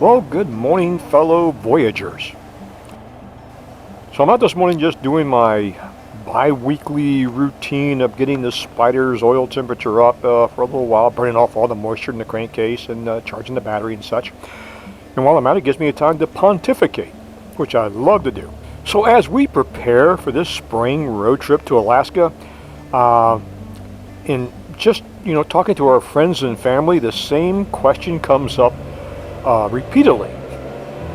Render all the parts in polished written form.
Well, good morning, fellow Voyagers. So I'm out this morning just doing my bi-weekly routine of getting the Spyder's oil temperature up for a little while, burning off all the moisture in the crankcase and charging the battery and such. And while I'm at it, it gives me a time to pontificate, which I love to do. So as we prepare for this spring road trip to Alaska, in just, talking to our friends and family, the same question comes up repeatedly.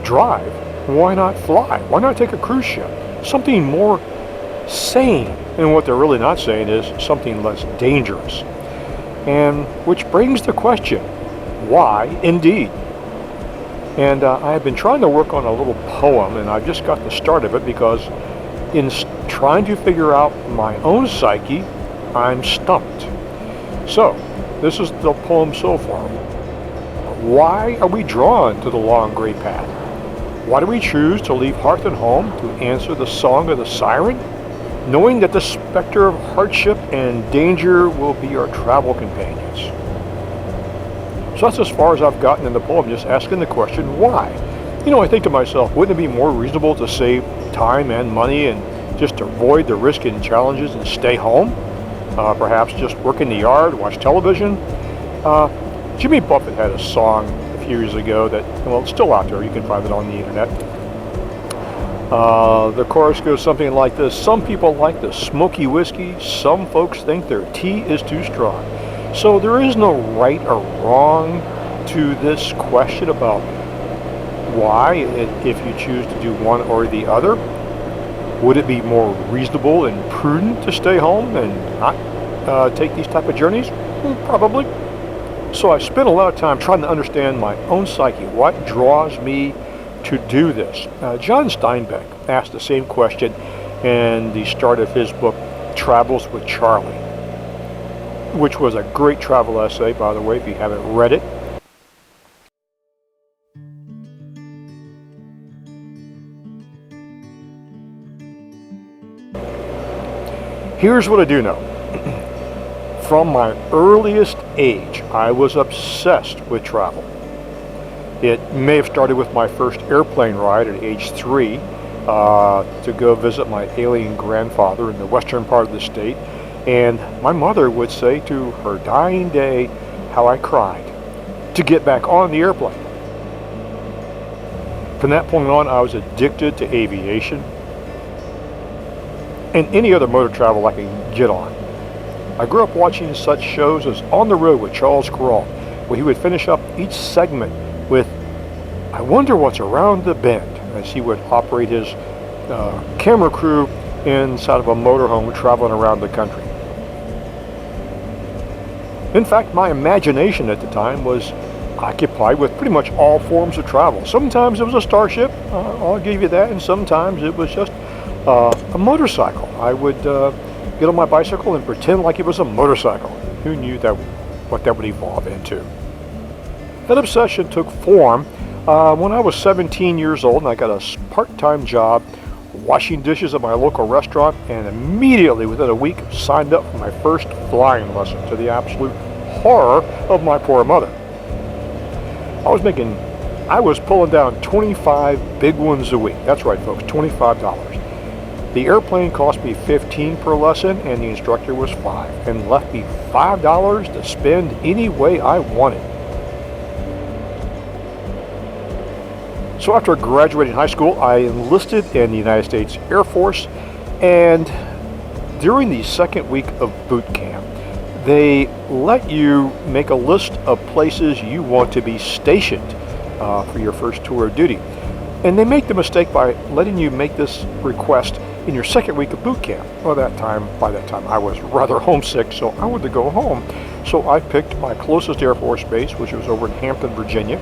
Drive? Why not fly? Why not take a cruise ship? Something more sane. And what they're really not saying is something less dangerous. And which brings the question, why indeed? And I've been trying to work on a little poem, and I've just got the start of it because in trying to figure out my own psyche, I'm stumped. So, this is the poem so far. Why are we drawn to the long gray path? Why do we choose to leave hearth and home to answer the song of the siren, knowing that the specter of hardship and danger will be our travel companions? So that's as far as I've gotten in the poem, just asking the question, why? I think to myself, wouldn't it be more reasonable to save time and money and just avoid the risk and challenges and stay home? Perhaps just work in the yard, watch television? Jimmy Buffett had a song a few years ago that, it's still out there. You can find it on the internet. The chorus goes something like this. Some people like the smoky whiskey. Some folks think their tea is too strong. So there is no right or wrong to this question about why, if you choose to do one or the other. Would it be more reasonable and prudent to stay home and not take these type of journeys? Probably. So I spent a lot of time trying to understand my own psyche. What draws me to do this? John Steinbeck asked the same question in the start of his book, Travels with Charlie, which was a great travel essay, by the way, if you haven't read it. Here's what I do know. From my earliest age, I was obsessed with travel. It may have started with my first airplane ride at age 3 to go visit my alien grandfather in the western part of the state. And my mother would say to her dying day how I cried to get back on the airplane. From that point on, I was addicted to aviation and any other mode of travel I can get on. I grew up watching such shows as On the Road with Charles Kuralt, where he would finish up each segment with, I wonder what's around the bend, as he would operate his camera crew inside of a motorhome traveling around the country. In fact, my imagination at the time was occupied with pretty much all forms of travel. Sometimes it was a starship, I'll give you that, and sometimes it was just a motorcycle. I would get on my bicycle and pretend like it was a motorcycle. Who knew what that would evolve into? That obsession took form when I was 17 years old and I got a part-time job washing dishes at my local restaurant, and immediately within a week signed up for my first flying lesson, to the absolute horror of my poor mother. I was pulling down 25 big ones a week. That's right, folks, $25. The airplane cost me $15 per lesson, and the instructor was $5, and left me $5 to spend any way I wanted. So after graduating high school, I enlisted in the United States Air Force, and during the second week of boot camp, they let you make a list of places you want to be stationed for your first tour of duty. And they make the mistake by letting you make this request in your second week of boot camp. By that time, I was rather homesick, so I wanted to go home. So I picked my closest Air Force base, which was over in Hampton, Virginia,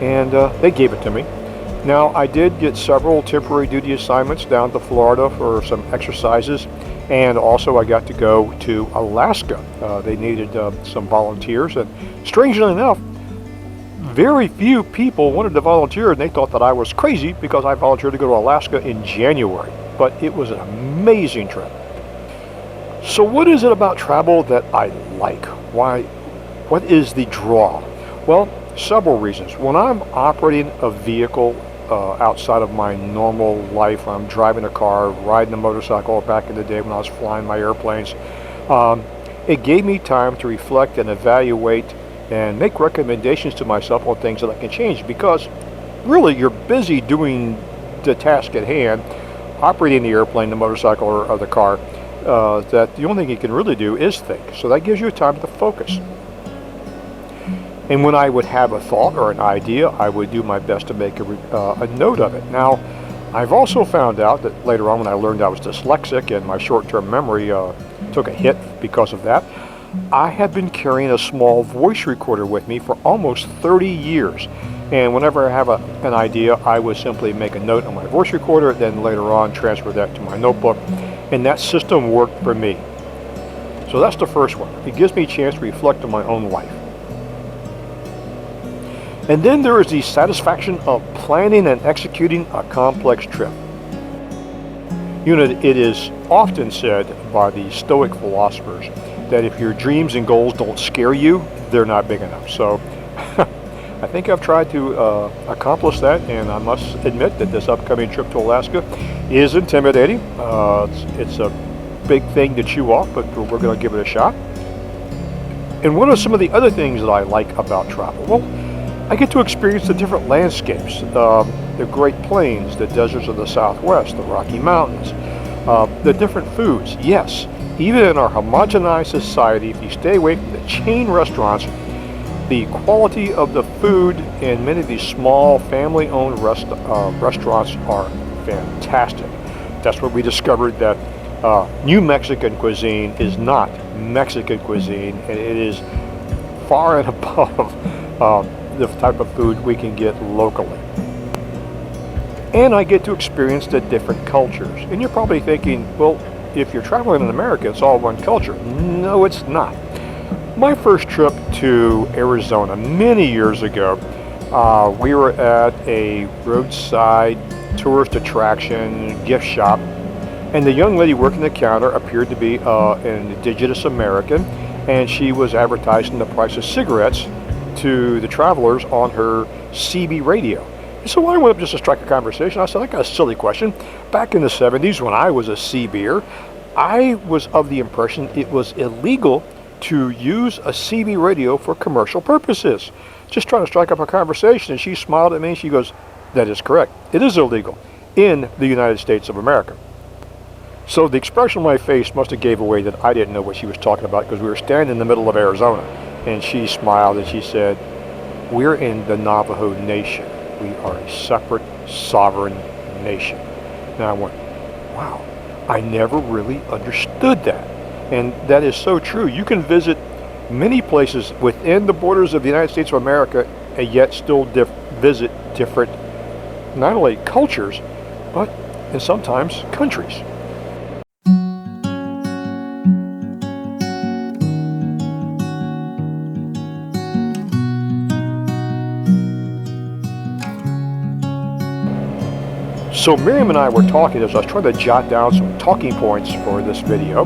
and they gave it to me. Now, I did get several temporary duty assignments down to Florida for some exercises, and also I got to go to Alaska. They needed some volunteers, and strangely enough, very few people wanted to volunteer, and they thought that I was crazy because I volunteered to go to Alaska in January. But it was an amazing trip. So what is it about travel that I like? What is the draw? Well, Several reasons. When I'm operating a vehicle outside of my normal life, I'm driving a car, riding a motorcycle back in the day when I was flying my airplanes, it gave me time to reflect and evaluate and make recommendations to myself on things that I can change, because really you're busy doing the task at hand, operating the airplane, the motorcycle, or the car, that the only thing you can really do is think. So that gives you time to focus. And when I would have a thought or an idea, I would do my best to make a note of it. Now, I've also found out that later on, when I learned I was dyslexic and my short-term memory took a hit because of that, I have been carrying a small voice recorder with me for almost 30 years. And whenever I have an idea, I would simply make a note on my voice recorder, then later on transfer that to my notebook. And that system worked for me. So that's the first one. It gives me a chance to reflect on my own life. And then there is the satisfaction of planning and executing a complex trip. You know, it is often said by the Stoic philosophers that if your dreams and goals don't scare you, they're not big enough. So I think I've tried to accomplish that, and I must admit that this upcoming trip to Alaska is intimidating. It's a big thing to chew off, but we're going to give it a shot. And what are some of the other things that I like about travel? Well, I get to experience the different landscapes, the Great Plains, the deserts of the Southwest, the Rocky Mountains, the different foods. Yes, even in our homogenized society, if you stay away from the chain restaurants, the quality of the food in many of these small family-owned restaurants are fantastic. That's what we discovered, that New Mexican cuisine is not Mexican cuisine, and it is far and above the type of food we can get locally. And I get to experience the different cultures. And you're probably thinking, well, if you're traveling in America, it's all one culture. No, it's not. My first trip to Arizona many years ago, we were at a roadside tourist attraction gift shop, and the young lady working the counter appeared to be an indigenous American, and she was advertising the price of cigarettes to the travelers on her CB radio. So I went up just to strike a conversation. I said, I got a silly question. Back in the 70s, when I was a CBer, I was of the impression it was illegal to use a CB radio for commercial purposes. Just trying to strike up a conversation, and she smiled at me and she goes, that is correct. It is illegal in the United States of America. So the expression on my face must have gave away that I didn't know what she was talking about, because we were standing in the middle of Arizona. And she smiled and she said, we're in the Navajo Nation. We are a separate, sovereign nation. And I went, wow, I never really understood that. And that is so true. You can visit many places within the borders of the United States of America and yet still visit different, not only cultures, but and sometimes countries. So Miriam and I were talking as I was trying to jot down some talking points for this video,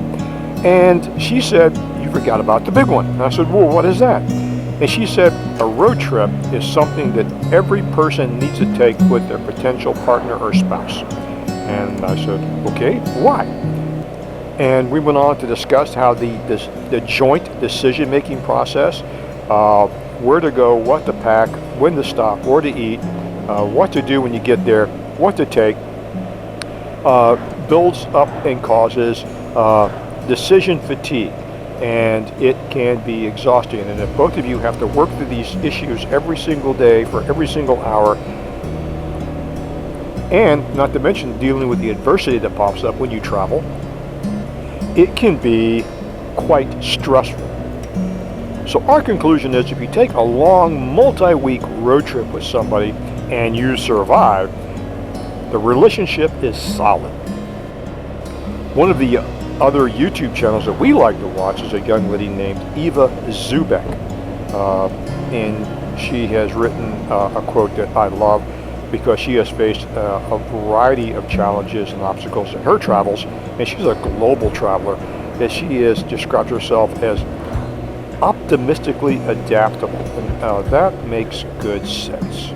and she said, you forgot about the big one. And I said, well, what is that? And she said, a road trip is something that every person needs to take with their potential partner or spouse. And I said, okay, why? And we went on to discuss how the joint decision-making process, where to go, what to pack, when to stop, where to eat, what to do when you get there, what to take, builds up and causes decision fatigue, and it can be exhausting. And if both of you have to work through these issues every single day for every single hour, and not to mention dealing with the adversity that pops up when you travel, it can be quite stressful. So our conclusion is, if you take a long multi-week road trip with somebody and you survive, the relationship is solid. One of the other YouTube channels that we like to watch is a young lady named Eva Zubek, and she has written a quote that I love, because she has faced a variety of challenges and obstacles in her travels, and she's a global traveler, and she describes herself as optimistically adaptable, and that makes good sense.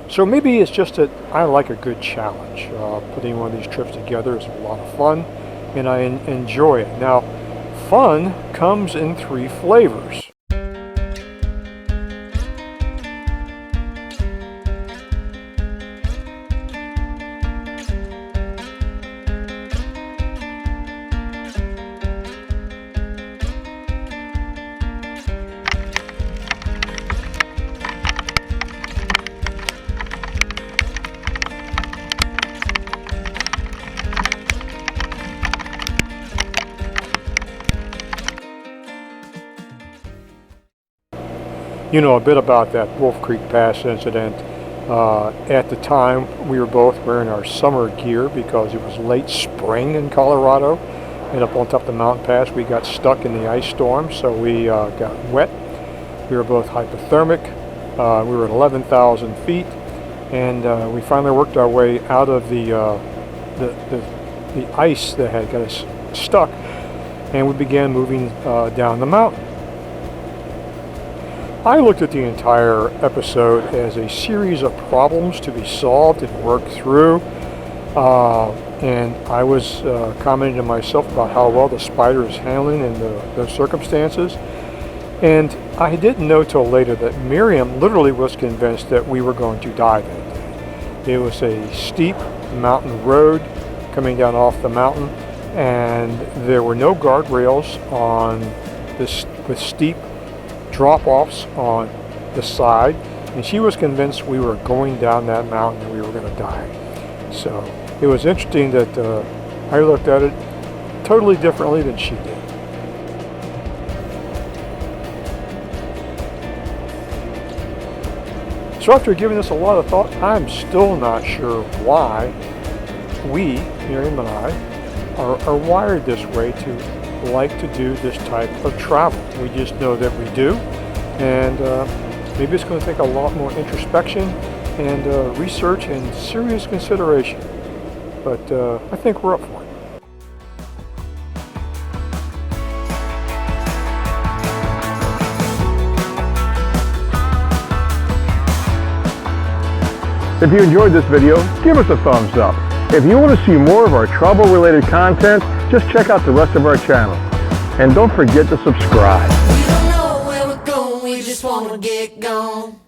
So maybe it's just that I like a good challenge. Putting one of these trips together is a lot of fun, and I enjoy it. Now, fun comes in 3 flavors. You know a bit about that Wolf Creek Pass incident. At the time, we were both wearing our summer gear because it was late spring in Colorado. And up on top of the mountain pass, we got stuck in the ice storm, so we got wet. We were both hypothermic. We were at 11,000 feet, and we finally worked our way out of the ice that had got us stuck, and we began moving down the mountain. I looked at the entire episode as a series of problems to be solved and worked through, and I was commenting to myself about how well the Spyder is handling in the circumstances. And I didn't know till later that Miriam literally was convinced that we were going to die that day. It was a steep mountain road coming down off the mountain, and there were no guardrails on this with steep drop-offs on the side, and she was convinced we were going down that mountain and we were going to die. So it was interesting that I looked at it totally differently than she did. So after giving this a lot of thought, I'm still not sure why we, Miriam and I, are wired this way to like to do this type of travel. We just know that we do, and maybe it's going to take a lot more introspection and research and serious consideration, but I think we're up for it. If you enjoyed this video, give us a thumbs up. If you want to see more of our travel-related content, just check out the rest of our channel. And don't forget to subscribe. We don't know where we're going, we just want to get gone.